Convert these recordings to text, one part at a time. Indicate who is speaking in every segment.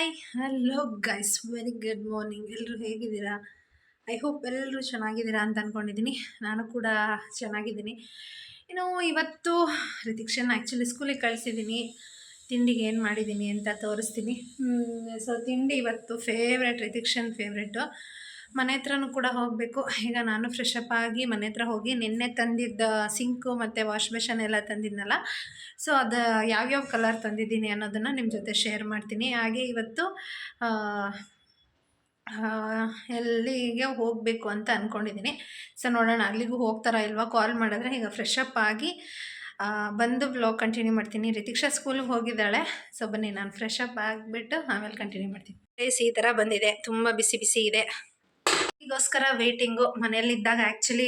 Speaker 1: Hi hello guys, very good morning. ಎಲ್ಲರೂ ಹೇಗಿದ್ದೀರಾ? I hope ಎಲ್ಲರೂ ಚೆನ್ನಾಗಿದ್ದೀರಾ ಅಂತ ಅಂದ್ಕೊಂಡಿದ್ದೀನಿ. ನಾನು ಕೂಡ ಚೆನ್ನಾಗಿದ್ದೀನಿ. ಇವತ್ತು ರಿತಿಕ್ಷನ್ ಆ್ಯಕ್ಚುಲಿ ಸ್ಕೂಲಿಗೆ ಕಳಿಸಿದ್ದೀನಿ. ತಿಂಡಿಗೆ ಏನು ಮಾಡಿದ್ದೀನಿ ಅಂತ ತೋರಿಸ್ತೀನಿ. ಸೊ ತಿಂಡಿ ಇವತ್ತು ರಿತಿಕ್ಷನ್ ಫೇವ್ರೆಟು. ಮನೆ ಹತ್ರನೂ ಕೂಡ ಹೋಗಬೇಕು. ಈಗ ನಾನು ಫ್ರೆಶ್ ಅಪ್ ಆಗಿ ಮನೆ ಹತ್ರ ಹೋಗಿ ನಿನ್ನೆ ತಂದಿದ್ದ ಸಿಂಕು ಮತ್ತು ವಾಶ್ ಬೇಷನ್ ಎಲ್ಲ ತಂದಿದ್ನಲ್ಲ, ಸೊ ಅದು ಯಾವ್ಯಾವ ಕಲರ್ ತಂದಿದ್ದೀನಿ ಅನ್ನೋದನ್ನು ನಿಮ್ಮ ಜೊತೆ ಶೇರ್ ಮಾಡ್ತೀನಿ. ಹಾಗೆ ಇವತ್ತು ಎಲ್ಲಿಗೆ ಹೋಗಬೇಕು ಅಂತ ಅಂದ್ಕೊಂಡಿದ್ದೀನಿ. ಸೊ ನೋಡೋಣ ಅಲ್ಲಿಗೂ ಹೋಗ್ತಾರಾ ಇಲ್ವಾ. ಕಾಲ್ ಮಾಡಿದ್ರೆ ಈಗ ಫ್ರೆಶ್ ಅಪ್ ಆಗಿ ಬಂದು ವ್ಲಾಗ್ ಕಂಟಿನ್ಯೂ ಮಾಡ್ತೀನಿ. ರಿತಿಕ್ಷಾ ಸ್ಕೂಲಿಗೆ ಹೋಗಿದ್ದಾಳೆ. ಸೊ ಬನ್ನಿ, ನಾನು ಫ್ರೆಶ್ ಅಪ್ ಆಗಿಬಿಟ್ಟು ಆಮೇಲೆ ಕಂಟಿನ್ಯೂ ಮಾಡ್ತೀನಿ. ಪ್ಲೇಸ್ ಈ ಥರ ಬಂದಿದೆ, ತುಂಬ ಬಿಸಿ ಬಿಸಿ ಇದೆ. ಈಗೋಸ್ಕರ ವೇಟಿಂಗು. ಮನೆಯಲ್ಲಿದ್ದಾಗ ಆ್ಯಕ್ಚುಲಿ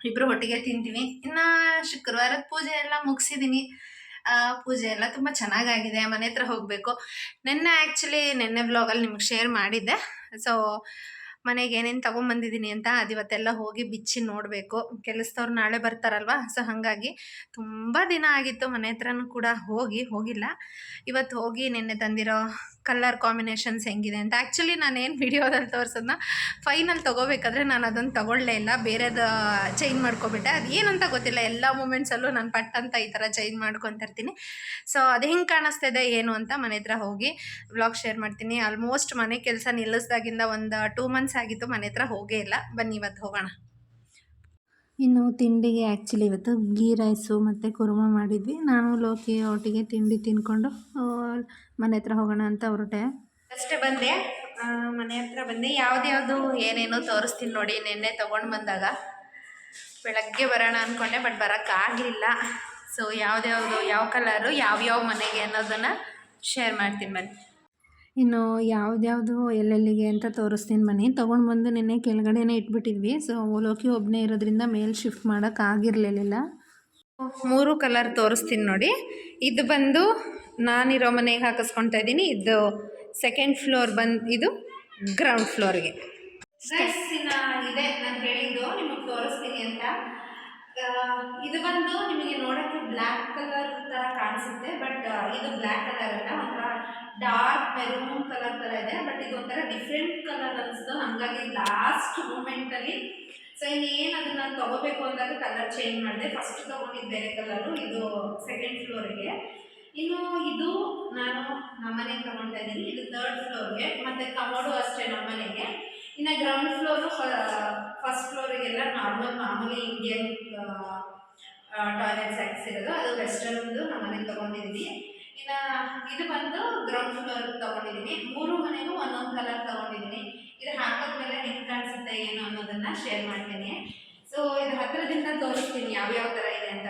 Speaker 1: ಇಬ್ಬರು ಒಟ್ಟಿಗೆ ತಿಂತೀವಿ. ಇನ್ನು ಶುಕ್ರವಾರದ ಪೂಜೆ ಎಲ್ಲ ಮುಗಿಸಿದ್ದೀನಿ. ಪೂಜೆ ಎಲ್ಲ ತುಂಬ ಚೆನ್ನಾಗಾಗಿದೆ. ಮನೆ ಹತ್ರ ಹೋಗಬೇಕು. ನಿನ್ನೆ ವ್ಲಾಗಲ್ಲಿ ನಿಮ್ಗೆ ಶೇರ್ ಮಾಡಿದ್ದೆ. ಸೊ ಮನೆಗೆ ಏನೇನು ತೊಗೊಂಬಂದಿದ್ದೀನಿ ಅಂತ ಇವತ್ತೆಲ್ಲ ಹೋಗಿ ಬಿಚ್ಚಿ ನೋಡಬೇಕು. ಕೆಲಸದವ್ರು ನಾಳೆ ಬರ್ತಾರಲ್ವ, ಸೊ ಹಾಗಾಗಿ ತುಂಬ ದಿನ ಆಗಿತ್ತು ಮನೆ ಹತ್ರನೂ ಕೂಡ ಹೋಗಿಲ್ಲ. ಇವತ್ತು ಹೋಗಿ ನಿನ್ನೆ ತಂದಿರೋ ಕಲರ್ ಕಾಂಬಿನೇಷನ್ಸ್ ಹೆಂಗಿದೆ ಅಂತ. ಆ್ಯಕ್ಚುಲಿ ನಾನೇನು ವಿಡಿಯೋದಲ್ಲಿ ತೋರಿಸೋದನ್ನ ಫೈನಲ್ ತೊಗೋಬೇಕಾದ್ರೆ ನಾನು ಅದನ್ನು ತೊಗೊಳ್ಳೇ ಇಲ್ಲ, ಬೇರೆದು ಚೇಂಜ್ ಮಾಡ್ಕೊಬಿಟ್ಟೆ. ಅದು ಏನಂತ ಗೊತ್ತಿಲ್ಲ, ಎಲ್ಲ ಮೂಮೆಂಟ್ಸಲ್ಲೂ ನಾನು ಪಟ್ಟಂತ ಈ ಥರ ಚೇಂಜ್ ಮಾಡ್ಕೊತಿರ್ತೀನಿ. ಸೊ ಅದು ಹೆಂಗೆ ಕಾಣಿಸ್ತಿದೆ ಏನು ಅಂತ ಮನೆ ಹತ್ರ ಹೋಗಿ ವ್ಲಾಗ್ ಶೇರ್ ಮಾಡ್ತೀನಿ. ಆಲ್ಮೋಸ್ಟ್ ಮನೆ ಕೆಲಸ ನಿಲ್ಲಿಸ್ದಾಗಿಂದ ಒಂದು 2 months ಆಗಿತ್ತು, ಮನೆ ಹತ್ರ ಹೋಗೇ ಇಲ್ಲ. ಬನ್ನಿ ಇವತ್ತು ಹೋಗೋಣ. ಇನ್ನು ತಿಂಡಿಗೆ ಆ್ಯಕ್ಚುಲಿ ಇವತ್ತು ಗೀ ರೈಸು ಮತ್ತು ಕುರ್ಮ ಮಾಡಿದ್ವಿ. ನಾನು ಲೋಕಿ ಒಟ್ಟಿಗೆ ತಿಂಡಿ ತಿಂದ್ಕೊಂಡು ಮನೆ ಹತ್ರ ಹೋಗೋಣ ಅಂತ ಹೊರಟೆ. ಅಷ್ಟೇ ಬಂದೆ, ಮನೆ ಹತ್ರ ಬಂದೆ. ಯಾವ್ದ್ಯಾವುದು ಏನೇನೋ ತೋರಿಸ್ತೀನಿ ನೋಡಿ. ನಿನ್ನೆ ತೊಗೊಂಡು ಬಂದಾಗ ಬೆಳಗ್ಗೆ ಬರೋಣ ಅಂದ್ಕೊಂಡೆ, ಬಟ್ ಬರೋಕ್ಕಾಗಲಿಲ್ಲ. ಸೊ ಯಾವ್ದ್ಯಾವುದು ಯಾವ ಕಲರು ಯಾವ್ಯಾವ ಮನೆಗೆ ಅನ್ನೋದನ್ನು ಶೇರ್ ಮಾಡ್ತೀನಿ ಬನ್ನಿ. ಇನ್ನು ಯಾವ್ದ್ಯಾವುದು ಎಲ್ಲೆಲ್ಲಿಗೆ ಅಂತ ತೋರಿಸ್ತೀನಿ ಬನ್ನಿ. ತೊಗೊಂಡು ಬಂದು ನಿನ್ನೆ ಕೆಳಗಡೆನೇ ಇಟ್ಬಿಟ್ಟಿದ್ವಿ. ಸೊ ಲೋಕಿ ಒಬ್ಬನೇ ಇರೋದ್ರಿಂದ ಮೇಲೆ ಶಿಫ್ಟ್ ಮಾಡೋಕ್ಕಾಗಿರಲಿಲ್ಲ. 3 ಕಲರ್ ತೋರಿಸ್ತೀನಿ ನೋಡಿ. ಇದು ಬಂದು ನಾನಿರೋ ಮನೆಗೆ ಹಾಕಿಸ್ಕೊತಾ ಇದ್ದೀನಿ. ಇದು 2nd ಫ್ಲೋರ್ ಬಂದು ಇದು ಗ್ರೌಂಡ್ ಫ್ಲೋರ್ಗೆ. ಇದೆ ನಾನು ಹೇಳಿದ್ದು ನಿಮಗೆ ತೋರಿಸ್ತೀನಿ ಅಂತ. ಇದು ಬಂದು ನಿಮಗೆ ನೋಡೋಕ್ಕೆ ಬ್ಲ್ಯಾಕ್ ಕಲರ್ ಥರ ಕಾಣಿಸುತ್ತೆ, ಬಟ್ ಇದು ಬ್ಲ್ಯಾಕ್ ಕಲರ್ ಅಲ್ಲ, ಒಂಥರ ಡಾರ್ಕ್ ಮೆರೂನ್ ಕಲರ್ ಥರ ಇದೆ. ಬಟ್ ಇದು ಒಂಥರ ಡಿಫ್ರೆಂಟ್ ಕಲರ್ ಅನಿಸ್ತು. ಹಾಗಾಗಿ ಲಾಸ್ಟ್ ಮೂಮೆಂಟಲ್ಲಿ ಸೊ ಇನ್ನೇನು ಅದನ್ನು ತೊಗೋಬೇಕು ಅಂದಾಗ ಕಲರ್ ಚೇಂಜ್ ಮಾಡಿದೆ. ಫಸ್ಟ್ ತೊಗೊಂಡಿದ್ದು ಬೇರೆ ಕಲರು, ಇದು 2nd ಫ್ಲೋರಿಗೆ. ಇನ್ನು ಇದು ನಾನು ನಮ್ಮನೆಗೆ ತೊಗೊಳ್ತಾ ಇದ್ದೀನಿ. ಇದು 3rd ಫ್ಲೋರ್ಗೆ, ಮತ್ತು ಕಮೋಡು ಅಷ್ಟೇ ನಮ್ಮನೆಗೆ. ಇನ್ನು ಗ್ರೌಂಡ್ ಫ್ಲೋರು ಫಸ್ಟ್ ಫ್ಲೋರಿಗೆಲ್ಲ ಮಾಮೂಲಿ ಇಂಡಿಯನ್ ಟಾಯ್ಲೆಟ್ಸ್ ಹಾಕ್ಸಿರೋದು. ಅದು ವೆಸ್ಟರ್ನ್ದು ನಮ್ಮನೆಗೆ ತೊಗೊಂಡಿದ್ದೀನಿ. ಇನ್ನು ಇದು ಬಂದು ಗ್ರೌಂಡ್ ಫ್ಲೋರ್ ತೊಗೊಂಡಿದ್ದೀನಿ. 3 ಮನೆಗೂ ಒಂದೊಂದು ಕಲರ್ ತೊಗೊಂಡಿದ್ದೀನಿ. ಇದು ಹಾಕೋದ್ಮೇಲೆ ಹೆಂಗೆ ಕಾಣಿಸುತ್ತೆ ಏನು ಅನ್ನೋದನ್ನು ಶೇರ್ ಮಾಡ್ತೀನಿ. ಸೊ ಇದು ಹತ್ತಿರದಿಂದ ತೋರಿಸ್ತೀನಿ ಯಾವ್ಯಾವ ಥರ ಇದೆ ಅಂತ.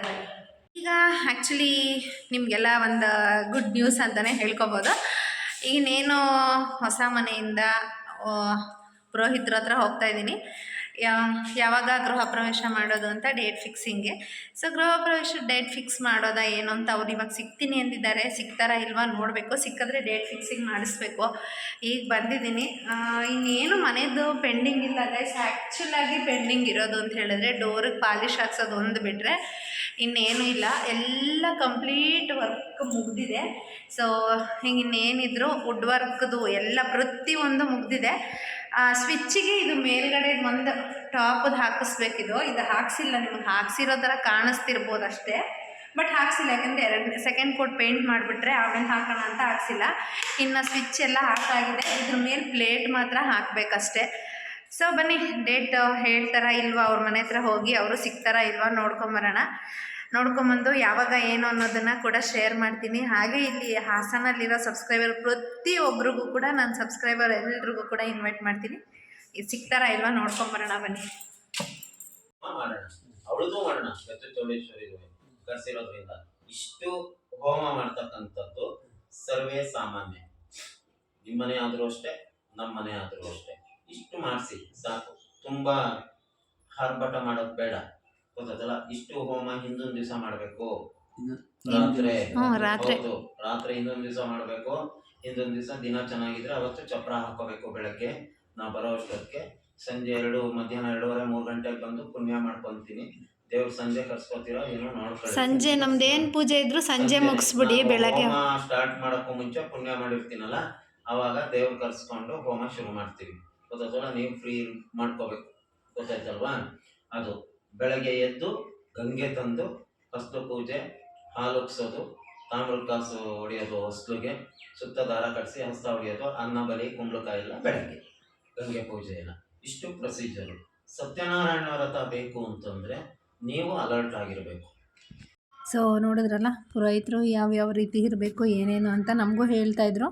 Speaker 1: ಈಗ ಆ್ಯಕ್ಚುಲಿ ನಿಮಗೆಲ್ಲ ಒಂದು ಗುಡ್ ನ್ಯೂಸ್ ಅಂತಲೇ ಹೇಳ್ಕೊಬೋದು. ಇನ್ನೇನು ಹೊಸ ಮನೆಯಿಂದ ಪುರೋಹಿತರ ಹತ್ರ ಹೋಗ್ತಾಯಿದ್ದೀನಿ. ಯಾವಾಗ ಗೃಹ ಪ್ರವೇಶ ಮಾಡೋದು ಅಂತ ಡೇಟ್ ಫಿಕ್ಸಿಂಗೆ. ಸೊ ಗೃಹ ಪ್ರವೇಶ ಡೇಟ್ ಫಿಕ್ಸ್ ಮಾಡೋದಾ ಏನು ಅಂತ ಅವ್ರು ಇವಾಗ ಸಿಗ್ತೀನಿ ಅಂದಿದ್ದಾರೆ. ಸಿಗ್ತಾರಾ ಇಲ್ವಾ ನೋಡಬೇಕು. ಸಿಕ್ಕಿದ್ರೆ ಡೇಟ್ ಫಿಕ್ಸಿಂಗ್ ಮಾಡಿಸ್ಬೇಕು. ಈಗ ಬಂದಿದ್ದೀನಿ. ಇನ್ನೇನು ಮನೆಯದು ಪೆಂಡಿಂಗ್ ಇಲ್ಲ ಗೈಸ್. ಆ್ಯಕ್ಚುಲಾಗಿ ಪೆಂಡಿಂಗ್ ಇರೋದು ಅಂತ ಹೇಳಿದ್ರೆ ಡೋರಿಗೆ ಪಾಲಿಶ್ ಹಾಕ್ಸೋದು ಒಂದು ಬಿಟ್ಟರೆ ಇನ್ನೇನು ಇಲ್ಲ. ಎಲ್ಲ ಕಂಪ್ಲೀಟ್ ವರ್ಕ್ ಮುಗಿದಿದೆ. ಸೊ ಹಿಂಗೆ ಇನ್ನೇನಿದ್ರು ವುಡ್ ವರ್ಕ್ದು ಎಲ್ಲ ಪ್ರತಿಯೊಂದು ಮುಗಿದಿದೆ. ಸ್ವಿಚ್ಚಿಗೆ ಇದು ಮೇಲ್ಗಡೆ ಒಂದು ಟಾಪದು ಹಾಕಿಸ್ಬೇಕಿದು. ಇದು ಹಾಕ್ಸಿಲ್ಲ. ನಿಮಗೆ ಹಾಕ್ಸಿರೋ ಥರ ಕಾಣಿಸ್ತಿರ್ಬೋದು ಅಷ್ಟೇ, ಬಟ್ ಹಾಕ್ಸಿಲ್ಲ. ಯಾಕಂದರೆ 2nd ಕೋಟ್ ಪೇಂಟ್ ಮಾಡಿಬಿಟ್ರೆ ಆಮೇಲೆ ಹಾಕೋಣ ಅಂತ ಹಾಕ್ಸಿಲ್ಲ. ಇನ್ನು ಸ್ವಿಚ್ ಎಲ್ಲ ಹಾಕಾಗಿದೆ. ಇದ್ರ ಮೇಲೆ ಪ್ಲೇಟ್ ಮಾತ್ರ ಹಾಕಬೇಕಷ್ಟೆ. ಸೊ ಬನ್ನಿ, ಡೇಟ್ ಹೇಳ್ತಾರಾ ಇಲ್ವಾ, ಅವ್ರ ಮನೆ ಹತ್ರ ಹೋಗಿ ಅವರು ಸಿಗ್ತಾರಾ ಇಲ್ವಾ ನೋಡ್ಕೊಂಬರೋಣ. ನೋಡ್ಕೊಂಬಂದು ಯಾವಾಗ ಏನು ಅನ್ನೋದನ್ನು ಕೂಡ ಶೇರ್ ಮಾಡ್ತೀನಿ. ಹಾಗೆ ಇಲ್ಲಿ ಹಾಸನಲ್ಲಿರೋ ಸಬ್ಸ್ಕ್ರೈಬರ್ ಪ್ರತಿಯೊಬ್ಬರಿಗೂ ಕೂಡ ನಾನು ಸಬ್ಸ್ಕ್ರೈಬರ್ ಎಲ್ರಿಗೂ ಕೂಡ ಇನ್ವೈಟ್ ಮಾಡ್ತೀನಿ. ಇದು ಸಿಗ್ತಾರಾ ಇಲ್ವಾ ನೋಡ್ಕೊಂಬರೋಣ ಬನ್ನಿ.
Speaker 2: ಅವಳದು ಮಾಡೋಣ ಕರ್ಸಿರೋದ್ರಿಂದ ಇಷ್ಟು ಹೋಮ ಮಾಡ್ತಕ್ಕಂಥದ್ದು ಸರ್ವೇ ಸಾಮಾನ್ಯ. ನಿಮ್ಮನೆ ಆದರೂ ಅಷ್ಟೇ, ನಮ್ಮ ಮನೆ ಆದರೂ ಅಷ್ಟೇ. ಇಷ್ಟು ಮಾಡಿಸಿ ಸಾಕು. ತುಂಬ ಹರ್ಬಟ ಮಾಡೋದು ಬೇಡ, ಗೊತ್ತಲ್ಲ. ಇಷ್ಟು ಹೋಮ ಹಿಂದೊಂದು ದಿವಸ ಮಾಡಬೇಕು. ರಾತ್ರಿ ಇನ್ನೊಂದು ದಿವಸ ಮಾಡಬೇಕು. ಇನ್ನೊಂದು ದಿವಸ ದಿನ ಚೆನ್ನಾಗಿದ್ರೆ ಅವತ್ತು ಚಪ್ರ ಹಾಕೋಬೇಕು. ಬೆಳಗ್ಗೆ ನಾವು ಬರೋ ಅಷ್ಟೊತ್ತಿಗೆ ಸಂಜೆ ಮಧ್ಯಾಹ್ನ 2:30-3 ಗಂಟೆಗೆ ಬಂದು ಪುಣ್ಯ ಮಾಡ್ಕೊತೀನಿ. ದೇವ್ರು ಸಂಜೆ ಕರ್ಸ್ಕೊತೀರೋ ಏನೋ ನೋಡ್ಕೊಳ್ಳಿ.
Speaker 1: ಸಂಜೆ ನಮ್ದೇನು ಪೂಜೆ ಇದ್ರು ಸಂಜೆ ಮುಗಿಸ್ಬಿಡಿ. ಬೆಳಗ್ಗೆ
Speaker 2: ಸ್ಟಾರ್ಟ್ ಮಾಡೋಕ್ಕೂ ಮುಂಚೆ ಪುಣ್ಯ ಮಾಡಿರ್ತೀನಲ್ಲ, ಆವಾಗ ದೇವ್ರು ಕರೆಸ್ಕೊಂಡು ಹೋಮ ಶುರು ಮಾಡ್ತೀವಿ. ಗೊತ್ತಾಯ್ತಲ್ಲ, ನೀವು ಫ್ರೀ ಮಾಡ್ಕೋಬೇಕು. ಗೊತ್ತಾಯ್ತಲ್ವಾ? ಅದು ಬೆಳಗ್ಗೆ ಎದ್ದು ಗಂಗೆ ತಂದು ಫಸ್ಟು ಪೂಜೆ, ಹಾಲುಕ್ಸೋದು, ತಾಮ್ರದ ಕಾಸು ಹೊಡೆಯೋದು ಹೊಸ್ಲಿಗೆ, ಸುತ್ತ ದಾರ ಕಟ್ಟಿಸಿ ಹಸ್ತ ಹೊಡೆಯೋದು, ಅನ್ನ ಬಲಿ ಕುಂಬಳಕಾಯಿ ಎಲ್ಲ ಬೆಳಗ್ಗೆ ಗಂಗೆ ಪೂಜೆ ಎಲ್ಲ. ಇಷ್ಟು ಪ್ರೊಸೀಜರು. ಸತ್ಯನಾರಾಯಣ ವ್ರತ ಬೇಕು ಅಂತಂದರೆ ನೀವು ಅಲರ್ಟ್ ಆಗಿರಬೇಕು.
Speaker 1: ಸೊ ನೋಡಿದ್ರಲ್ಲ, ಪುರೋಹಿತರು ಯಾವ್ಯಾವ ರೀತಿ ಇರಬೇಕು ಏನೇನು ಅಂತ ನಮಗೂ ಹೇಳ್ತಾಯಿದ್ರು.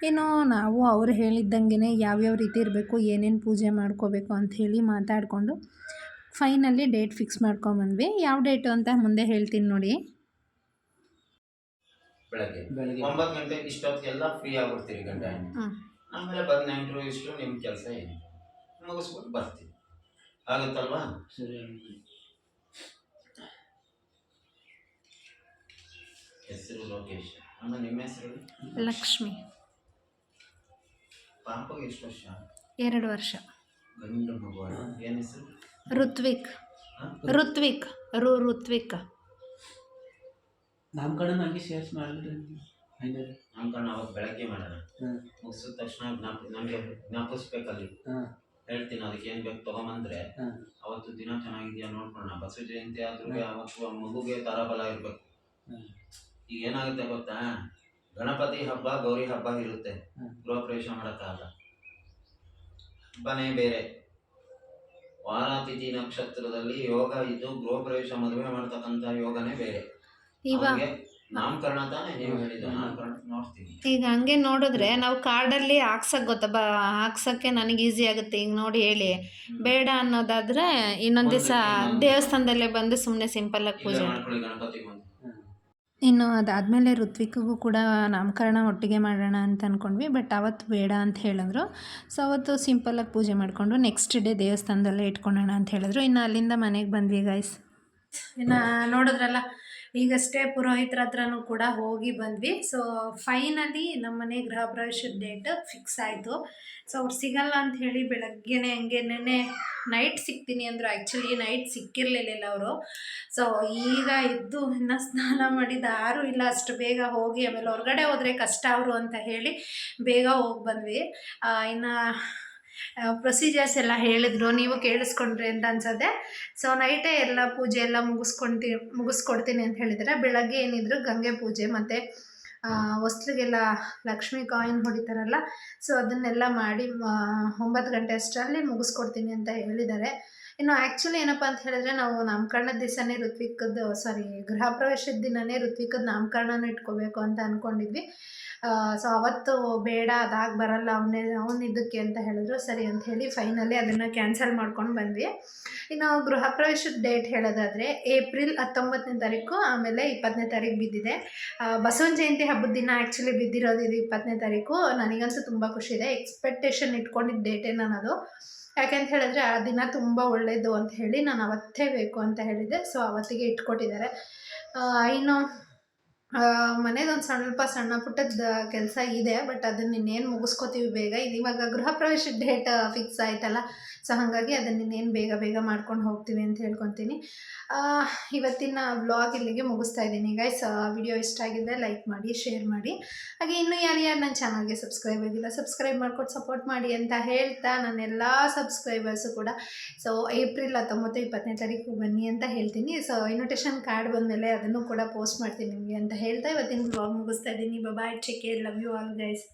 Speaker 1: ಇನ್ನು ನಾವು ಅವ್ರು ಹೇಳಿದ್ದಂಗೆ ಯಾವ್ಯಾವ ರೀತಿ ಇರಬೇಕು, ಏನೇನು ಪೂಜೆ ಮಾಡ್ಕೋಬೇಕು ಅಂಥೇಳಿ ಮಾತಾಡಿಕೊಂಡು ಫೈನಲಿ ಡೇಟ್ ಫಿಕ್ಸ್ ಮಾಡ್ಕೊಂಬಂದ್ವಿ. ಯಾವ ಡೇಟು ಅಂತ ಮುಂದೆ ಹೇಳ್ತೀನಿ ನೋಡಿ.
Speaker 2: ಬೆಳಗ್ಗೆ 9 ಗಂಟೆ ಇಷ್ಟೊತ್ತಿಗೆಲ್ಲ ಫ್ರೀ ಆಗ್ಬಿಡ್ತೀರಿ ಗಂಟೆ. ಆಮೇಲೆ ಬಂದು ನೆಂಟರು ಇಷ್ಟು ನಿಮ್ಮ ಕೆಲಸ ಏನು ಮುಗಿಸ್ಬಿಟ್ಟು ಬರ್ತೀವಿ. ಆಗುತ್ತಲ್ವಾ? ಸರಿ. ಹೆಸರು ಲೋಕೇಶ್. ಆಮೇಲೆ ನಿಮ್ಮ ಹೆಸರು?
Speaker 1: ಲಕ್ಷ್ಮಿ.
Speaker 2: ಪಾಪಗೆ ಎಷ್ಟು ವರ್ಷ?
Speaker 1: 2 ವರ್ಷ.
Speaker 2: ಗಂಡು ಮಗು. ಏನು ಹೆಸರು?
Speaker 1: ಋತ್ವಿಕ್. ಋತ್ವಿಕ್. ಋತ್ವಿಕ್.
Speaker 3: ನಾಮಕರಣ ನನಗೆ ಶೇರ್ಸ್ ಮಾಡಿದ್ರೆ
Speaker 2: ನಾಮಕರಣ ಅವಾಗ ಬೆಳಗ್ಗೆ ಮಾಡೋಣ. ಮುಗಿಸಿದ ತಕ್ಷಣ ನನಗೆ ಜ್ಞಾಪಿಸ್ಬೇಕಲ್ಲಿ. ಹೇಳ್ತೀನಿ ಅದಕ್ಕೆ ಏನು ಬೇಕು ತೊಗೊಂಬಂದ್ರೆ ಅವತ್ತು ದಿನ ಚೆನ್ನಾಗಿದೆಯಾ ನೋಡ್ಕೊಳ್ಳೋಣ. ಬಸವ ಜಯಂತಿ ಆದ್ರೂ ಅವತ್ತು ಮಗುಗೆ ತರಬಲ ಇರಬೇಕು. ಈಗ ಏನಾಗುತ್ತೆ ಗೊತ್ತಾ, ಗಣಪತಿ ಹಬ್ಬ ಗೌರಿ ಹಬ್ಬ ಇರುತ್ತೆ, ಗೃಹ ಪ್ರವೇಶ ಮಾಡೋಕ್ಕಾಗಲ್ಲ. ಹಬ್ಬನೇ ಬೇರೆ. ವಾರಾತಿಥಿ ನಕ್ಷತ್ರದಲ್ಲಿ ಯೋಗ ಇದ್ದು ಗೃಹ ಪ್ರವೇಶ ಮದುವೆ ಮಾಡ್ತಕ್ಕಂಥ ಯೋಗನೇ ಬೇರೆ.
Speaker 1: ಇವಾಗ
Speaker 2: ನಾಮಕರಣ ತಾನೇ ನೀವು ಹೇಳಿದ್ದು? ನಾಮಕರಣ ನೋಡ್ತೀನಿ.
Speaker 1: ಈಗ ಹಂಗೆ ನೋಡಿದ್ರೆ ನಾವು ಕಾರ್ಡಲ್ಲಿ ಹಾಕ್ಸಕ್ಕೆ ಹಾಕ್ಸೋಕ್ಕೆ ನನಗೆ ಈಸಿ ಆಗುತ್ತೆ. ಈಗ ನೋಡಿ ಹೇಳಿ, ಬೇಡ ಅನ್ನೋದಾದರೆ ಇನ್ನೊಂದು ದಿವಸ ದೇವಸ್ಥಾನದಲ್ಲೇ ಬಂದು ಸುಮ್ಮನೆ ಸಿಂಪಲ್ಲಾಗಿ ಪೂಜೆ
Speaker 2: ಮಾಡ್ಕೊಳ್ಳಿ ಗಣಪತಿ ಬಂದು.
Speaker 1: ಇನ್ನು ಅದಾದಮೇಲೆ ಋತ್ವಿಕ್ಗೂ ಕೂಡ ನಾಮಕರಣ ಒಟ್ಟಿಗೆ ಮಾಡೋಣ ಅಂತ ಅಂದ್ಕೊಂಡ್ವಿ. ಬಟ್ ಅವತ್ತು ಬೇಡ ಅಂತ ಹೇಳಿದ್ರು. ಸೊ ಅವತ್ತು ಸಿಂಪಲ್ಲಾಗಿ ಪೂಜೆ ಮಾಡಿಕೊಂಡು ನೆಕ್ಸ್ಟ್ ಡೇ ದೇವಸ್ಥಾನದಲ್ಲೇ ಇಟ್ಕೊಳ್ಳೋಣ ಅಂತ ಹೇಳಿದ್ರು. ಇನ್ನು ಅಲ್ಲಿಂದ ಮನೆಗೆ ಬಂದ್ವಿ ಗೈಸ್. ಇನ್ನು ನೋಡಿದ್ರಲ್ಲ, ಈಗಷ್ಟೇ ಪುರೋಹಿತರ ಹತ್ರನೂ ಕೂಡ ಹೋಗಿ ಬಂದ್ವಿ. ಸೊ ಫೈನಲಿ ನಮ್ಮ ಮನೆ ಗೃಹ ಪ್ರವೇಶದ ಡೇಟ್ ಫಿಕ್ಸ್ ಆಯಿತು. ಸೊ ಅವ್ರು ಸಿಗಲ್ಲ ಅಂತ ಹೇಳಿ ಬೆಳಗ್ಗೆನೇ ಹಂಗೆ ನೆನ್ನೆ ನೈಟ್ ಸಿಗ್ತೀನಿ ಅಂದರು. ಆ್ಯಕ್ಚುಲಿ ನೈಟ್ ಸಿಕ್ಕಿರಲಿಲ್ಲ ಅವರು. ಸೊ ಈಗ ಇದ್ದು ಇನ್ನು ಸ್ನಾನ ಮಾಡಿದ ಯಾರೂ ಇಲ್ಲ ಅಷ್ಟು ಬೇಗ ಹೋಗಿ, ಆಮೇಲೆ ಹೊರಗಡೆ ಹೋದರೆ ಕಷ್ಟ ಅವರು ಅಂತ ಹೇಳಿ ಬೇಗ ಹೋಗಿ ಬಂದ್ವಿ. ಇನ್ನು ಪ್ರೊಸೀಜರ್ಸ್ ಎಲ್ಲ ಹೇಳಿದ್ರು, ನೀವು ಕೇಳಿಸ್ಕೊಂಡ್ರಿ ಅಂತ ಅನ್ಸತ್ತೆ. ಸೊ ನೈಟೇ ಎಲ್ಲ ಪೂಜೆ ಎಲ್ಲ ಮುಗಿಸ್ಕೊಡ್ತೀನಿ ಅಂತ ಹೇಳಿದರೆ, ಬೆಳಗ್ಗೆ ಏನಿದ್ರು ಗಂಗೆ ಪೂಜೆ ಮತ್ತು ಹೊಸ್ಲಿಗೆಲ್ಲ ಲಕ್ಷ್ಮಿ ಕಾಯಿನ್ ಹೊಡಿತಾರಲ್ಲ, ಸೊ ಅದನ್ನೆಲ್ಲ ಮಾಡಿ 9 ಗಂಟೆ ಅಷ್ಟರಲ್ಲಿ ಮುಗಿಸ್ಕೊಡ್ತೀನಿ ಅಂತ ಹೇಳಿದ್ದಾರೆ. ಇನ್ನು ಆ್ಯಕ್ಚುಲಿ ಏನಪ್ಪ ಅಂತ ಹೇಳಿದ್ರೆ, ನಾವು ನಾಮಕರಣದ ದಿವಸನೇ ಗೃಹ ಪ್ರವೇಶದ ದಿನವೇ ಋತ್ವಿಕದ ನಾಮಕರಣನೂ ಇಟ್ಕೋಬೇಕು ಅಂತ ಅಂದ್ಕೊಂಡಿದ್ವಿ. ಸೊ ಅವತ್ತು ಬೇಡ, ಅದಾಗಿ ಬರಲ್ಲ, ಅವನಿದ್ದಕ್ಕೆ ಅಂತ ಹೇಳಿದ್ರು. ಸರಿ ಅಂತ ಹೇಳಿ ಫೈನಲಿ ಅದನ್ನು ಕ್ಯಾನ್ಸಲ್ ಮಾಡ್ಕೊಂಡು ಬಂದ್ವಿ. ಇನ್ನು ಗೃಹ ಪ್ರವೇಶದ ಡೇಟ್ ಹೇಳೋದಾದರೆ ಏಪ್ರಿಲ್ 19ನೇ ತಾರೀಕು, ಆಮೇಲೆ 20ನೇ ತಾರೀಕು ಬಿದ್ದಿದೆ. ಬಸವನ ಜಯಂತಿ ಹಬ್ಬದ ದಿನ ಆ್ಯಕ್ಚುಲಿ ಬಿದ್ದಿರೋದು ಇದು 20ನೇ ತಾರೀಕು. ನನಗಂತೂ ತುಂಬ ಖುಷಿ ಇದೆ. ಎಕ್ಸ್ಪೆಕ್ಟೇಷನ್ ಇಟ್ಕೊಂಡಿದ್ದ ಡೇಟೇ ನಾನದು. ಯಾಕೆಂತ ಹೇಳಿದ್ರೆ ಆ ದಿನ ತುಂಬ ಒಳ್ಳೆಯದು ಅಂತ ಹೇಳಿ ನಾನು ಅವತ್ತೇ ಬೇಕು ಅಂತ ಹೇಳಿದ್ದೆ. ಸೊ ಅವತ್ತಿಗೆ ಇಟ್ಕೊಟ್ಟಿದ್ದಾರೆ. ಇನ್ನು ಮನೇದೊಂದು ಸ್ವಲ್ಪ ಸಣ್ಣ ಪುಟ್ಟದ ಕೆಲಸ ಇದೆ, ಬಟ್ ಅದನ್ನು ಇನ್ನೇನು ಮುಗಿಸ್ಕೋತೀವಿ ಬೇಗ. ಇವಾಗ ಗೃಹ ಪ್ರವೇಶದ ಡೇಟ್ ಫಿಕ್ಸ್ ಆಯ್ತಲ್ಲ, ಸೊ ಹಾಗಾಗಿ ಅದನ್ನು ಇನ್ನೇನು ಬೇಗ ಮಾಡ್ಕೊಂಡು ಹೋಗ್ತೀವಿ ಅಂತ ಹೇಳ್ಕೊತೀನಿ. ಇವತ್ತಿನ ವ್ಲಾಗ್ ಇಲ್ಲಿಗೆ ಮುಗಿಸ್ತಾ ಇದ್ದೀನಿ ಗೈಸ್. ವಿಡಿಯೋ ಇಷ್ಟ ಆಗಿದ್ದರೆ ಲೈಕ್ ಮಾಡಿ, ಶೇರ್ ಮಾಡಿ. ಹಾಗೆ ಇನ್ನೂ ಯಾರ್ಯಾರು ನನ್ನ ಚಾನಲ್ಗೆ ಸಬ್ಸ್ಕ್ರೈಬ್ ಆಗಿಲ್ಲ, ಸಬ್ಸ್ಕ್ರೈಬ್ ಮಾಡ್ಕೊಂಡು ಸಪೋರ್ಟ್ ಮಾಡಿ ಅಂತ ಹೇಳ್ತಾ, ನನ್ನೆಲ್ಲ ಸಬ್ಸ್ಕ್ರೈಬರ್ಸು ಕೂಡ ಸೊ ಏಪ್ರಿಲ್ 19, 20ನೇ ತಾರೀಕು ಬನ್ನಿ ಅಂತ ಹೇಳ್ತೀನಿ. ಸೊ ಇನ್ವಿಟೇಷನ್ ಕಾರ್ಡ್ ಬಂದಮೇಲೆ ಅದನ್ನು ಕೂಡ ಪೋಸ್ಟ್ ಮಾಡ್ತೀನಿ ನಿಮಗೆ ಅಂತ ಹೇಳ್ತಾ ಇವತ್ತಿನ ವ್ಲಾಗ್ ಮುಗಿಸ್ತಾ ಇದ್ದೀನಿ. Bye, take care, love you all guys.